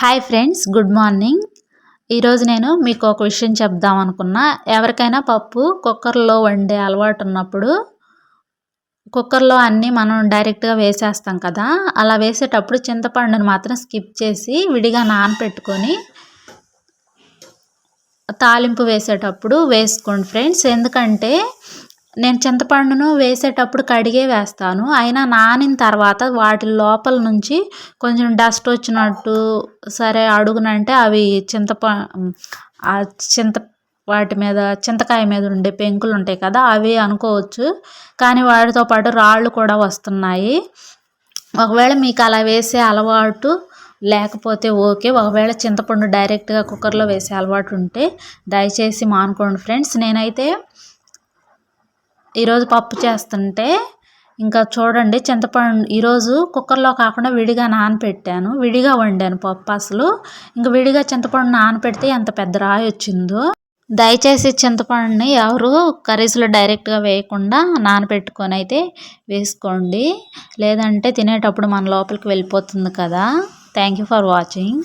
Hi friends, good morning. ఈరోజు నేను మీకు ఒక విషయం చెప్దాం అనుకున్నా. ఎవరికైనా పప్పు కుక్కర్లో వండే అలవాటు ఉన్నప్పుడు కుక్కర్లో అన్నీ మనం డైరెక్ట్గా వేసేస్తాం కదా. అలా వేసేటప్పుడు చింతపండుని మాత్రం స్కిప్ చేసి విడిగా నానపెట్టుకొని తాలింపు వేసేటప్పుడు వేసుకోండి ఫ్రెండ్స్. ఎందుకంటే నేను చింతపండును వేసేటప్పుడు కడిగే వేస్తాను. అయినా నానిన తర్వాత వాటి లోపల నుంచి కొంచెం డస్ట్ వచ్చినట్టు, సరే అడుగునంటే అవి ఆ చింత వాటి మీద చింతకాయ మీద ఉండే పెంకులు ఉంటాయి కదా, అవి అనుకోవచ్చు. కానీ వాటితో పాటు రాళ్ళు కూడా వస్తున్నాయి. ఒకవేళ మీకు అలా వేసే అలవాటు లేకపోతే ఓకే. ఒకవేళ చింతపండు డైరెక్ట్గా కుక్కర్లో వేసే అలవాటు ఉంటే దయచేసి మానుకోండి ఫ్రెండ్స్. నేనైతే ఈరోజు పప్పు చేస్తుంటే ఇంకా చూడండి, చింతపండు ఈరోజు కుక్కర్లో కాకుండా విడిగా నానపెట్టాను, విడిగా వండాను పప్పు. అసలు ఇంకా విడిగా చింతపండు నానపెడితే ఎంత పెద్ద రాయి వచ్చిందో. దయచేసి చింతపండుని ఎవరు కర్రీస్లో డైరెక్ట్గా వేయకుండా నానపెట్టుకొని అయితే వేసుకోండి, లేదంటే తినేటప్పుడు మన లోపలికి వెళ్ళిపోతుంది కదా. Thank you for watching.